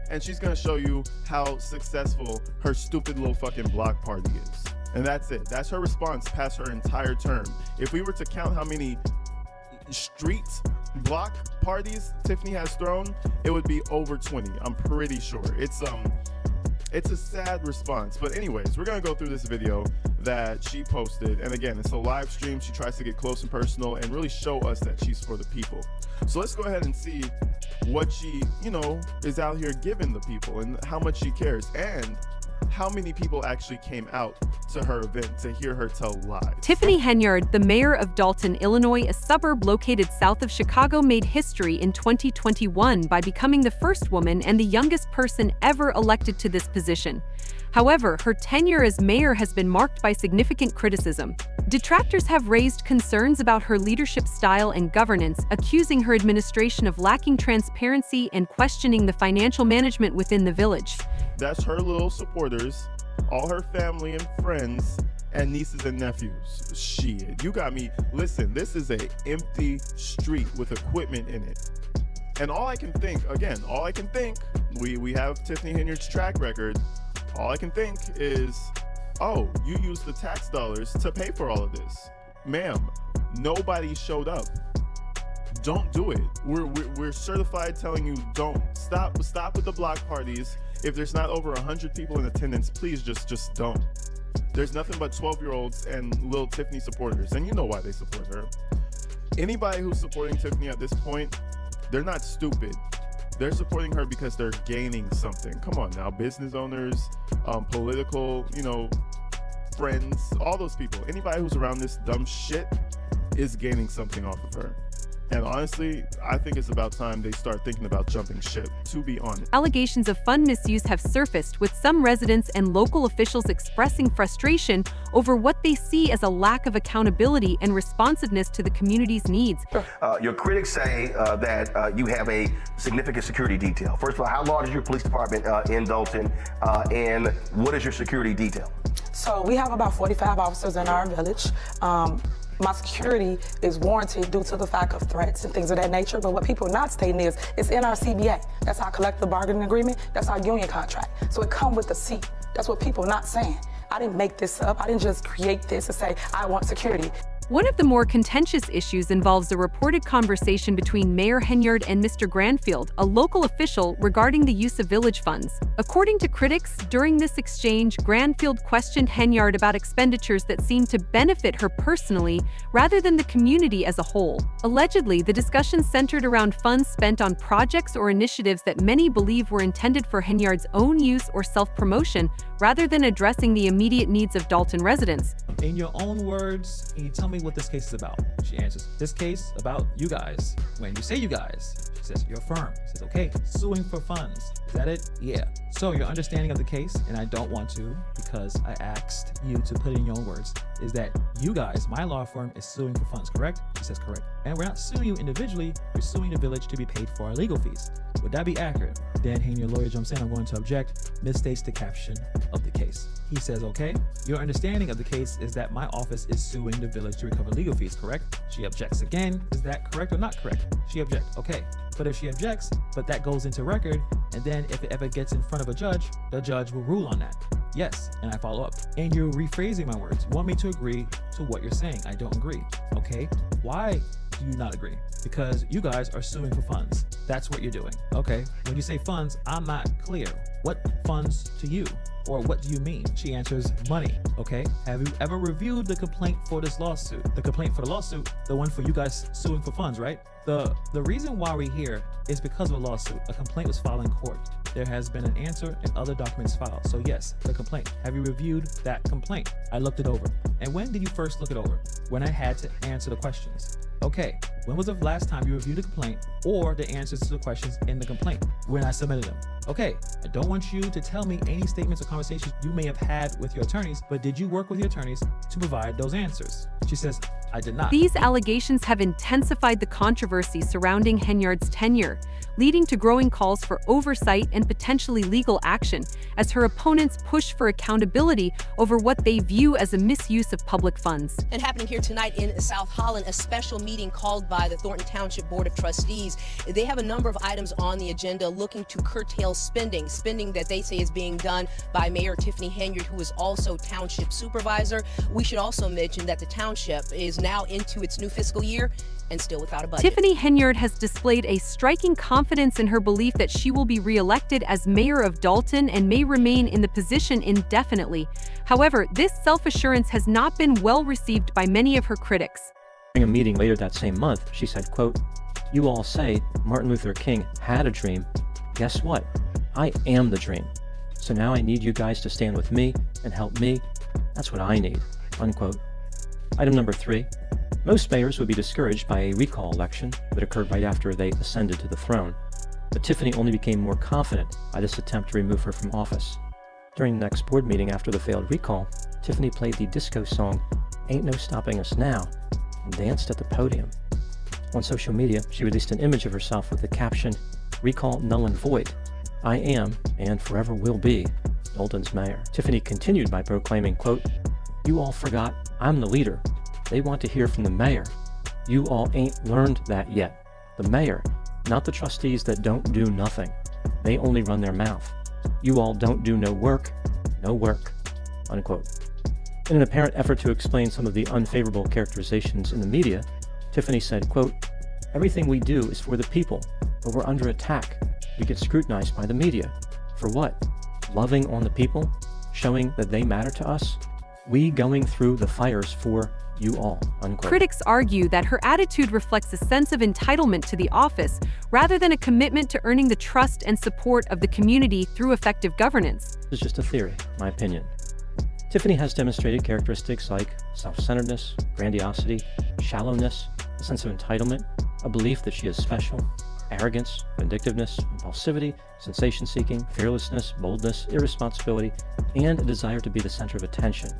and she's gonna show you how successful her stupid little fucking block party is. And that's it. That's her response past her entire term. If we were to count how many street block parties Tiffany has thrown, it would be over 20. I'm pretty sure. It's a sad response. But anyways, we're gonna go through this video that she posted, and again, it's a live stream. She tries to get close and personal and really show us that she's for the people. So let's go ahead and see what she, is out here giving the people and how much she cares, and how many people actually came out to her event to hear her tell lies. Tiffany Henyard, the mayor of Dalton, Illinois, a suburb located south of Chicago, made history in 2021 by becoming the first woman and the youngest person ever elected to this position. However, her tenure as mayor has been marked by significant criticism. Detractors have raised concerns about her leadership style and governance, accusing her administration of lacking transparency and questioning the financial management within the village. That's her little supporters, all her family and friends, and nieces and nephews. Shit, you got me. Listen, this is a empty street with equipment in it. And all I can think, we have Tiffany Henyard's track record. All I can think is, oh, you used the tax dollars to pay for all of this. Ma'am, nobody showed up. Don't do it. We're certified telling you don't. Stop with the block parties. If there's not over 100 people in attendance, please just don't. There's nothing but 12-year-olds and little Tiffany supporters, and you know why they support her. Anybody who's supporting Tiffany at this point, they're not stupid. They're supporting her because they're gaining something. Come on now, business owners, political, friends, all those people. Anybody who's around this dumb shit is gaining something off of her. And honestly, I think it's about time they start thinking about jumping ship, to be honest. Allegations of fund misuse have surfaced, with some residents and local officials expressing frustration over what they see as a lack of accountability and responsiveness to the community's needs. Your critics say that you have a significant security detail. First of all, how large is your police department in Dalton, and what is your security detail? So we have about 45 officers in our village. My security is warranted due to the fact of threats and things of that nature, but what people are not stating is it's in our CBA. That's our collective bargaining agreement. That's our union contract. So it comes with a C. That's what people are not saying. I didn't make this up. I didn't just create this and say, I want security. One of the more contentious issues involves a reported conversation between Mayor Henyard and Mr. Granfield, a local official, regarding the use of village funds. According to critics, during this exchange, Granfield questioned Henyard about expenditures that seemed to benefit her personally rather than the community as a whole. Allegedly, the discussion centered around funds spent on projects or initiatives that many believe were intended for Henyard's own use or self-promotion rather than addressing the immediate needs of Dalton residents. In your own words, can you tell me what this case is about? She answers, this case about you guys. When you say you guys, she says, your firm. She says, okay, suing for funds. Is that it? Yeah. So your understanding of the case, and I don't want to because I asked you to put it in your own words, is that you guys, my law firm, is suing for funds, correct? She says, correct. And we're not suing you individually, we're suing the village to be paid for our legal fees. Would that be accurate? Dan Haney, your lawyer, jumps in, I'm going to object, misstates the caption of the case. He says, okay, your understanding of the case is that my office is suing the village to recover legal fees, correct? She objects again. Is that correct or not correct? She objects, okay. But if she objects, but that goes into record, and then if it ever gets in front of a judge, the judge will rule on that. Yes, and I follow up. And you're rephrasing my words. You want me to agree to what you're saying. I don't agree. Okay, why do you not agree? Because you guys are suing for funds. That's what you're doing. Okay, when you say funds, I'm not clear. What funds to you? Or what do you mean? She answers, money. Okay, have you ever reviewed the complaint for this lawsuit? The complaint for the lawsuit, the one for you guys suing for funds, right? The reason why we're here is because of a lawsuit. A complaint was filed in court. There has been an answer and other documents filed. So yes, the complaint. Have you reviewed that complaint? I looked it over. And when did you first look it over? When I had to answer the questions. Okay, when was the last time you reviewed the complaint or the answers to the questions in the complaint? When I submitted them. Okay, I don't want you to tell me any statements or conversations you may have had with your attorneys, but did you work with your attorneys to provide those answers? She says, I did not. These allegations have intensified the controversy surrounding Henyard's tenure, leading to growing calls for oversight and potentially legal action as her opponents push for accountability over what they view as a misuse of public funds. And happening here tonight in South Holland, a special meeting called by the Thornton Township Board of Trustees. They have a number of items on the agenda looking to curtail spending that they say is being done by Mayor Tiffany Henyard, who is also township supervisor. We should also mention that the township is now into its new fiscal year and still without a budget. Tiffany Henyard has displayed a striking confidence in her belief that she will be re-elected as mayor of Dalton and may remain in the position indefinitely. However, this self-assurance has not been well received by many of her critics. During a meeting later that same month, she said, quote, "You all say Martin Luther King had a dream. Guess what? I am the dream. So now I need you guys to stand with me and help me. That's what I need," unquote. Item number 3. Most mayors would be discouraged by a recall election that occurred right after they ascended to the throne. But Tiffany only became more confident by this attempt to remove her from office. During the next board meeting after the failed recall, Tiffany played the disco song "Ain't No Stopping Us Now" and danced at the podium. On social media, she released an image of herself with the caption, "Recall null and void. I am, and forever will be, Dalton's mayor." Tiffany continued by proclaiming, quote, "You all forgot I'm the leader. They want to hear from the mayor. You all ain't learned that yet. The mayor, not the trustees that don't do nothing. They only run their mouth. You all don't do no work, unquote. In an apparent effort to explain some of the unfavorable characterizations in the media, Tiffany said, quote, "Everything we do is for the people, but we're under attack. We get scrutinized by the media. For what? Loving on the people? Showing that they matter to us? We going through the fires for you all," unquote. Critics argue that her attitude reflects a sense of entitlement to the office rather than a commitment to earning the trust and support of the community through effective governance. This is just a theory, my opinion. Tiffany has demonstrated characteristics like self-centeredness, grandiosity, shallowness, a sense of entitlement, a belief that she is special, arrogance, vindictiveness, impulsivity, sensation-seeking, fearlessness, boldness, irresponsibility, and a desire to be the center of attention.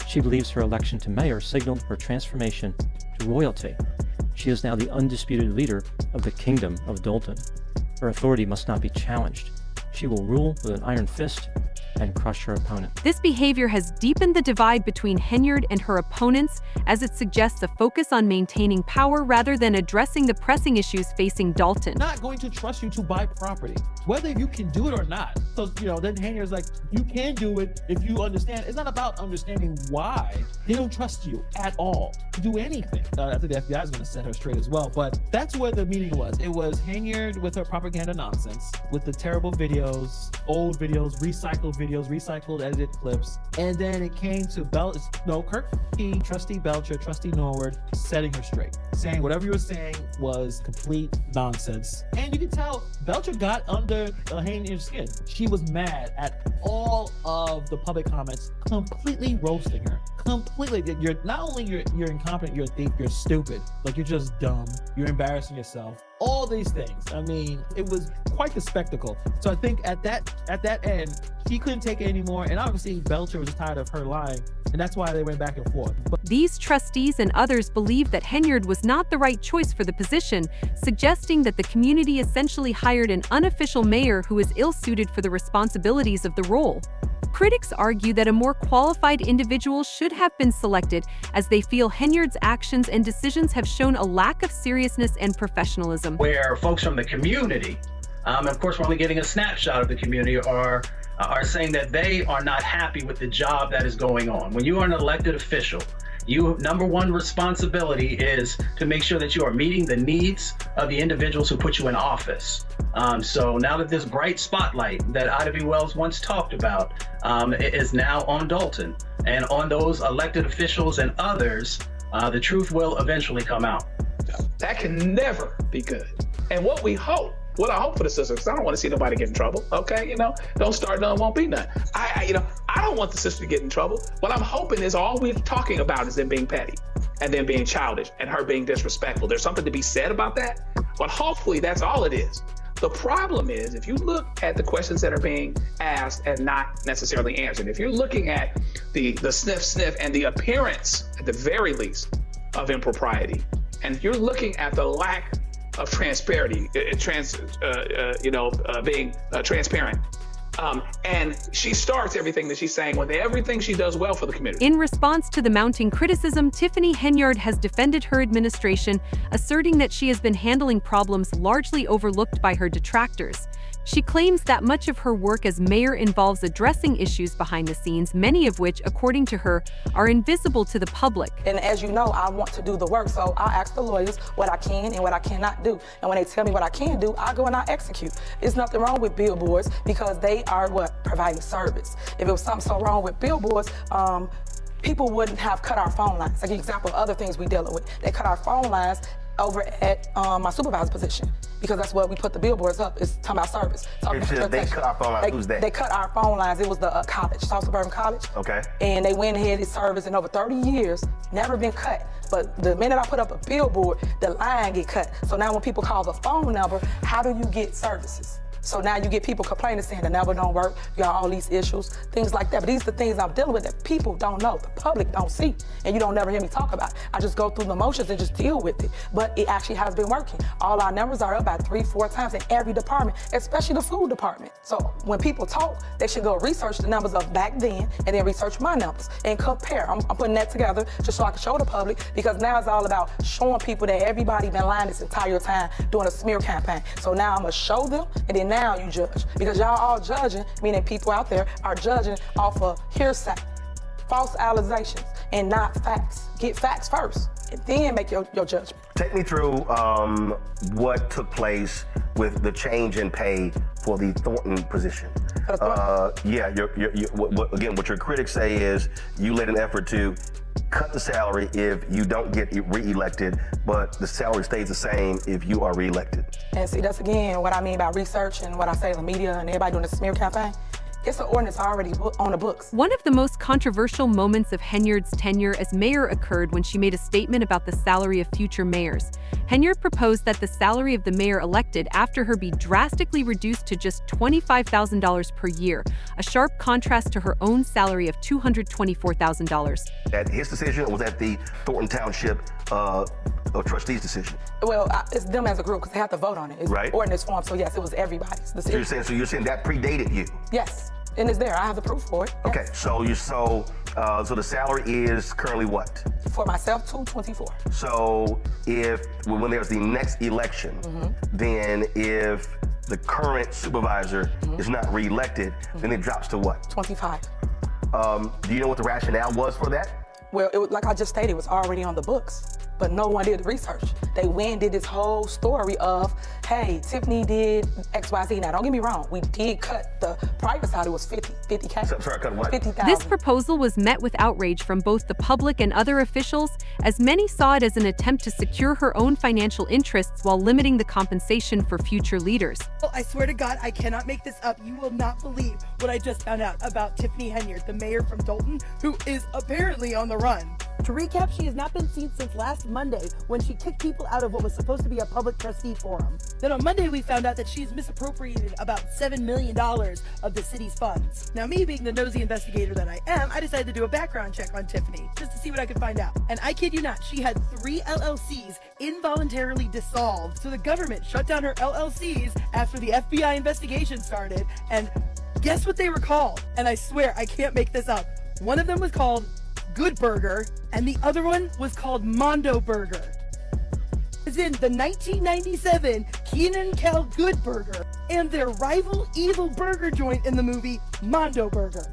She believes her election to mayor signaled her transformation to royalty. She is now the undisputed leader of the Kingdom of Dalton. Her authority must not be challenged. She will rule with an iron fist and crush her opponent. This behavior has deepened the divide between Henyard and her opponents, as it suggests a focus on maintaining power rather than addressing the pressing issues facing Dalton. Not going to trust you to buy property, whether you can do it or not. So, then Henyard's like, you can do it if you understand. It's not about understanding why. They don't trust you at all to do anything. I think the FBI is going to set her straight as well, but that's where the meeting was. It was Henyard with her propaganda nonsense, with the terrible videos, old videos, recycled edited clips, and then it came to Kirk Key, Trustee Belcher, Trustee Norwood setting her straight, saying whatever you were saying was complete nonsense. And you can tell Belcher got under Henyard's skin. She was mad at all of the public comments, completely roasting her. Completely. You're not only you're incompetent, you're a thief, you're stupid. Like, you're just dumb. You're embarrassing yourself. All these things. I mean, it was quite the spectacle. So I think at that end, she couldn't take it anymore, and obviously Belcher was tired of her lying, and that's why they went back and forth. But these trustees and others believe that Henyard was not the right choice for the position, suggesting that the community essentially hired an unofficial mayor who is ill-suited for the responsibilities of the role. Critics argue that a more qualified individual should have been selected, as they feel Henyard's actions and decisions have shown a lack of seriousness and professionalism. Where folks from the community, of course we're only getting a snapshot of the community, are saying that they are not happy with the job that is going on. When you are an elected official, your number one responsibility is to make sure that you are meeting the needs of the individuals who put you in office. So now that this bright spotlight that Ida B. Wells once talked about is now on Dalton and on those elected officials and others, the truth will eventually come out. That can never be good. And what I hope for the system, because I don't want to see nobody get in trouble, okay? Don't start none, won't be none. I don't want the system to get in trouble. What I'm hoping is all we're talking about is them being petty and them being childish and her being disrespectful. There's something to be said about that, but hopefully that's all it is. The problem is, if you look at the questions that are being asked and not necessarily answered, if you're looking at the sniff and the appearance, at the very least, of impropriety. And you're looking at the lack of transparency, being transparent. And she starts everything that she's saying with everything she does well for the community. In response to the mounting criticism, Tiffany Henyard has defended her administration, asserting that she has been handling problems largely overlooked by her detractors. She claims that much of her work as mayor involves addressing issues behind the scenes, many of which, according to her, are invisible to the public. And as you know, I want to do the work, so I ask the lawyers what I can and what I cannot do. And when they tell me what I can do, I go and I execute. There's nothing wrong with billboards because they are providing service. If it was something so wrong with billboards, people wouldn't have cut our phone lines. Like an example of other things we dealing with. They cut our phone lines over at my supervisor position because that's where we put the billboards up. It's talking about service. They cut our phone lines. Who's that? They cut our phone lines. It was the college, South Suburban College. Okay. And they went ahead and service in over 30 years, never been cut. But the minute I put up a billboard, the line get cut. So now when people call the phone number, how do you get services? So now you get people complaining saying the number don't work, you got all these issues, things like that. But these are the things I'm dealing with that people don't know, the public don't see, and you don't never hear me talk about it. I just go through the motions and just deal with it. But it actually has been working. All our numbers are up by 3-4 times in every department, especially the food department. So when people talk, they should go research the numbers of back then and then research my numbers and compare. I'm putting that together just so I can show the public, because now it's all about showing people that everybody been lying this entire time doing a smear campaign. So now I'm gonna show them, and then now you judge, because y'all all judging, meaning people out there are judging off of hearsay, false allegations, and not facts. Get facts first, and then make your judgment. Take me through what took place with the change in pay for the Thornton position. What your critics say is you led an effort to cut the salary if you don't get re-elected, but the salary stays the same if you are re-elected. And see, that's again what I mean by research and what I say in the media and everybody doing the smear campaign. It's an ordinance already on the books. One of the most controversial moments of Henyard's tenure as mayor occurred when she made a statement about the salary of future mayors. Henyard proposed that the salary of the mayor elected after her be drastically reduced to just $25,000 per year, a sharp contrast to her own salary of $224,000. At his decision, or was that the Thornton Township trustees' decision? Well, it's them as a group because they have to vote on it. It's right. Ordinance form, so yes, it was everybody's decision. So you're saying that predated you? Yes, and it's there. I have the proof for it. Okay, yes. so the salary is currently what? For myself, $224. So when there's the next election, then if the current supervisor is not re-elected, then it drops to what? 25. Do you know what the rationale was for that? Well, like I just stated, it was already on the books, but no one did the research. They went and did this whole story of, hey, Tiffany did XYZ. Now, don't get me wrong, we did cut the private side. It was 50K. Sorry, cut what? 50,000. This proposal was met with outrage from both the public and other officials, as many saw it as an attempt to secure her own financial interests while limiting the compensation for future leaders. Well, I swear to God, I cannot make this up. You will not believe what I just found out about Tiffany Henyard, the mayor from Dalton, who is apparently on the run. To recap, she has not been seen since last Monday when she kicked people out of what was supposed to be a public trustee forum. Then on Monday, we found out that she's misappropriated about $7 million of the city's funds. Now, me being the nosy investigator that I am, I decided to do a background check on Tiffany just to see what I could find out. And I kid you not, she had 3 LLCs involuntarily dissolved. So the government shut down her LLCs after the FBI investigation started. And guess what they were called? And I swear, I can't make this up. One of them was called Good Burger, and the other one was called Mondo Burger. As in the 1997 Keenan Kel Good Burger and their rival evil burger joint in the movie Mondo Burger.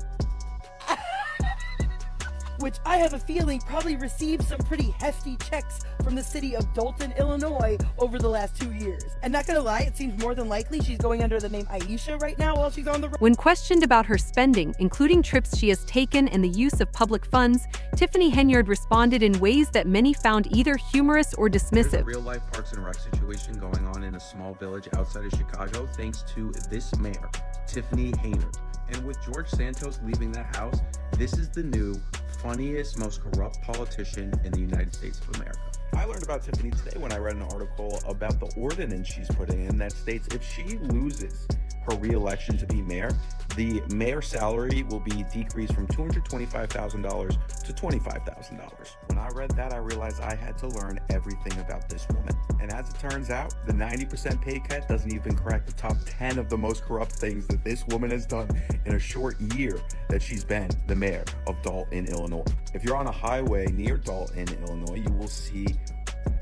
Which I have a feeling probably received some pretty hefty checks from the city of Dalton, Illinois over the last 2 years. And not gonna lie, it seems more than likely she's going under the name Aisha right now while she's on the road. When questioned about her spending, including trips she has taken and the use of public funds, Tiffany Henyard responded in ways that many found either humorous or dismissive. There's a real-life Parks and Rec situation going on in a small village outside of Chicago thanks to this mayor, Tiffany Henyard. And with George Santos leaving that house, this is the new, funniest, most corrupt politician in the United States of America. I learned about Tiffany today when I read an article about the ordinance she's putting in that states if she loses her re-election to be mayor, the mayor salary will be decreased from $225,000 to $25,000. When I read that, I realized I had to learn everything about this woman. And as it turns out, the 90% pay cut doesn't even crack the top 10 of the most corrupt things that this woman has done in a short year that she's been the mayor of Dalton, Illinois. If you're on a highway near Dalton, Illinois, you will see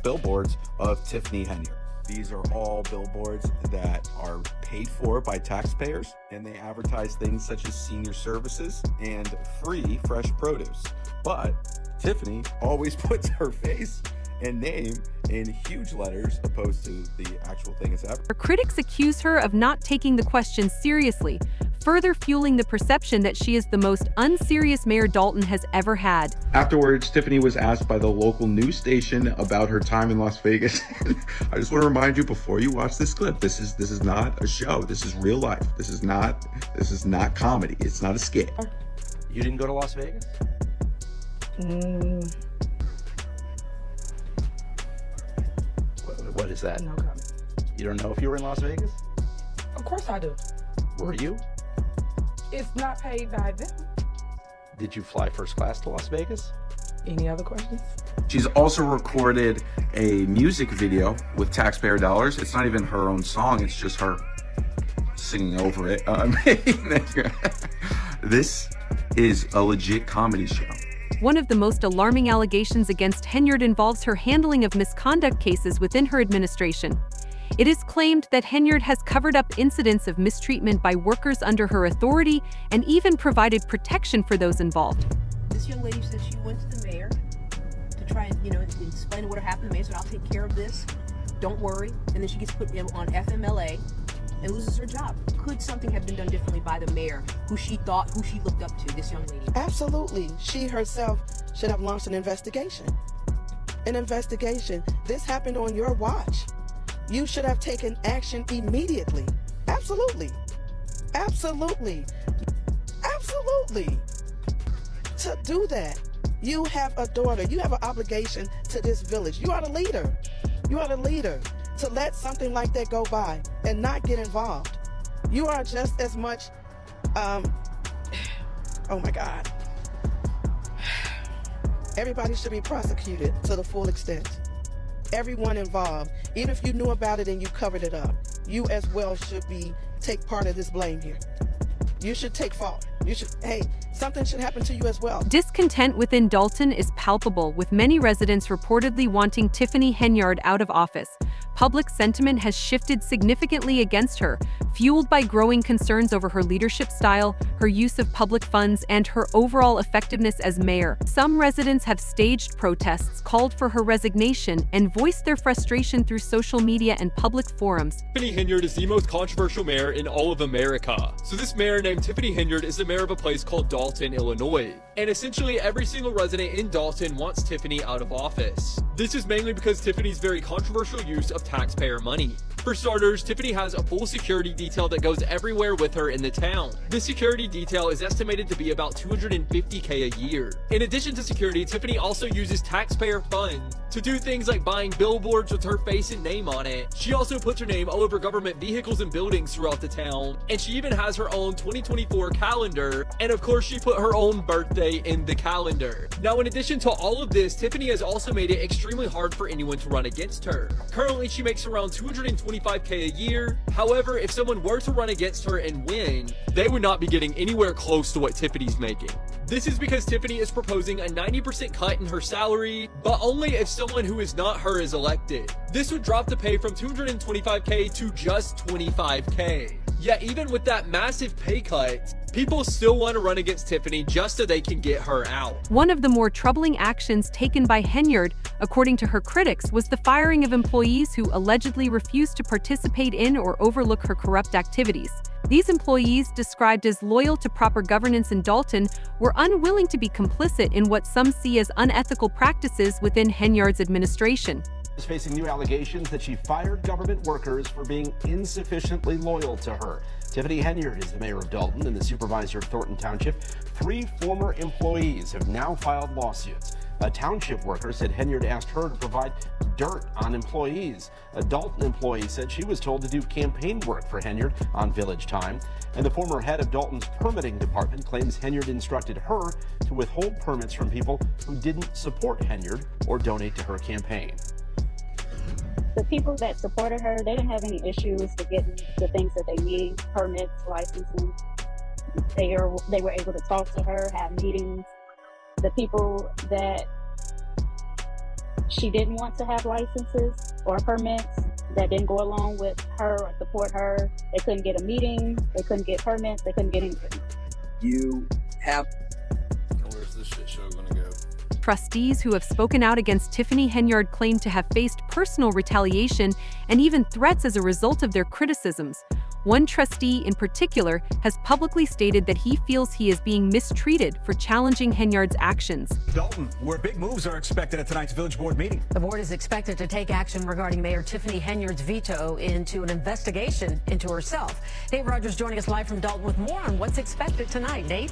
billboards of Tiffany Henyard. These are all billboards that are paid for by taxpayers, and they advertise things such as senior services and free fresh produce. But Tiffany always puts her face and name in huge letters opposed to the actual thing itself. Her critics accuse her of not taking the question seriously, further fueling the perception that she is the most unserious mayor Dalton has ever had. Afterwards, Tiffany was asked by the local news station about her time in Las Vegas. I just want to remind you before you watch this clip, this is not a show. This is real life. This is not comedy. It's not a skit. You didn't go to Las Vegas? What is that? No comment. You don't know if you were in Las Vegas? Of course I do. Were you? It's not paid by them. Did you fly first class to Las Vegas? Any other questions? She's also recorded a music video with taxpayer dollars. It's not even her own song. It's just her singing over it. This is a legit comedy show. One of the most alarming allegations against Henyard involves her handling of misconduct cases within her administration. It is claimed that Henyard has covered up incidents of mistreatment by workers under her authority and even provided protection for those involved. This young lady said she went to the mayor to try and, explain what happened. The mayor said, I'll take care of this. Don't worry. And then she gets put on FMLA and loses her job. Could something have been done differently by the mayor, who she looked up to, this young lady? Absolutely. She herself should have launched an investigation. An investigation. This happened on your watch. You should have taken action immediately. Absolutely. Absolutely. Absolutely. To do that, you have a daughter. You have an obligation to this village. You are the leader. You are the leader. To let something like that go by and not get involved. You are just as much, oh my God. Everybody should be prosecuted to the full extent. Everyone involved, even if you knew about it and you covered it up, you as well should take part of this blame here. You should take fault. Something should happen to you as well. Discontent within Dalton is palpable, with many residents reportedly wanting Tiffany Henyard out of office. Public sentiment has shifted significantly against her, fueled by growing concerns over her leadership style, her use of public funds, and her overall effectiveness as mayor. Some residents have staged protests, called for her resignation, and voiced their frustration through social media and public forums. Tiffany Henyard is the most controversial mayor in all of America. So this mayor named Tiffany Henyard is the mayor of a place called Dalton, Illinois. And essentially every single resident in Dalton wants Tiffany out of office. This is mainly because Tiffany's very controversial use of taxpayer money. For starters, Tiffany has a full security detail that goes everywhere with her in the town. This security detail is estimated to be about $250K a year. In addition to security, Tiffany also uses taxpayer funds to do things like buying billboards with her face and name on it. She also puts her name all over government vehicles and buildings throughout the town, and she even has her own 2024 calendar, and of course she put her own birthday in the calendar. Now, in addition to all of this, Tiffany has also made it extremely hard for anyone to run against her. Currently, she makes around $225K a year. However, if someone were to run against her and win, they would not be getting anywhere close to what Tiffany's making. This is because Tiffany is proposing a 90% cut in her salary, but only if someone who is not her is elected. This would drop the pay from $225K to just $25K. Yet even with that massive pay cut, people still want to run against Tiffany just so they can get her out. One of the more troubling actions taken by Henyard, according to her critics, was the firing of employees who allegedly refused to participate in or overlook her corrupt activities. These employees, described as loyal to proper governance in Dalton, were unwilling to be complicit in what some see as unethical practices within Henyard's administration. Is facing new allegations that she fired government workers for being insufficiently loyal to her. Tiffany Henyard is the mayor of Dalton and the supervisor of Thornton Township. 3 former employees have now filed lawsuits. A township worker said Henyard asked her to provide dirt on employees. A Dalton employee said she was told to do campaign work for Henyard on village time. And the former head of Dalton's permitting department claims Henyard instructed her to withhold permits from people who didn't support Henyard or donate to her campaign. The people that supported her, they didn't have any issues with getting the things that they need, permits, licensing. They were able to talk to her, have meetings. The people that she didn't want to have licenses or permits, that didn't go along with her or support her, they couldn't get a meeting, they couldn't get permits, they couldn't get anything. You have... Where's this shit show gonna go? Trustees who have spoken out against Tiffany Henyard claim to have faced personal retaliation and even threats as a result of their criticisms. One trustee in particular has publicly stated that he feels he is being mistreated for challenging Henyard's actions. Dalton, where big moves are expected at tonight's village board meeting. The board is expected to take action regarding Mayor Tiffany Henyard's veto into an investigation into herself. Dave Rogers joining us live from Dalton with more on what's expected tonight. Dave?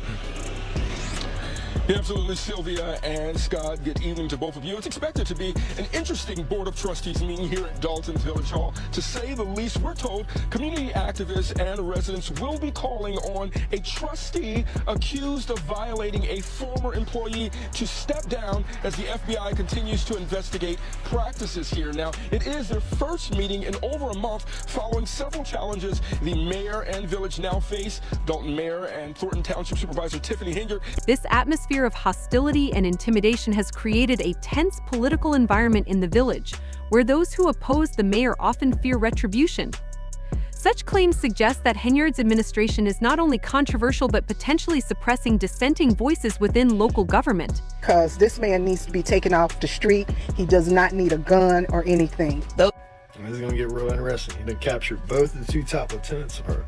Yeah, absolutely, Sylvia and Scott. Good evening to both of you. It's expected to be an interesting Board of Trustees meeting here at Dalton's Village Hall. To say the least, we're told community activists and residents will be calling on a trustee accused of violating a former employee to step down as the FBI continues to investigate practices here. Now, it is their first meeting in over a month following several challenges the mayor and village now face. Dalton Mayor and Thornton Township Supervisor Tiffany Henyard. This atmosphere of hostility and intimidation has created a tense political environment in the village, where those who oppose the mayor often fear retribution. Such claims suggest that Henyard's administration is not only controversial but potentially suppressing dissenting voices within local government. Because this man needs to be taken off the street. He does not need a gun or anything. This is going to get real interesting. He done captured both of the two top lieutenants of her.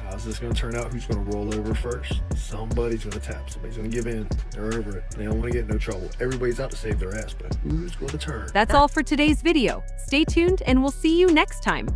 How's this going to turn out? Who's going to roll over first? Somebody's going to tap. Somebody's going to give in. They're over it. They don't want to get in no trouble. Everybody's out to save their ass, but who's going to turn? That's all for today's video. Stay tuned and we'll see you next time.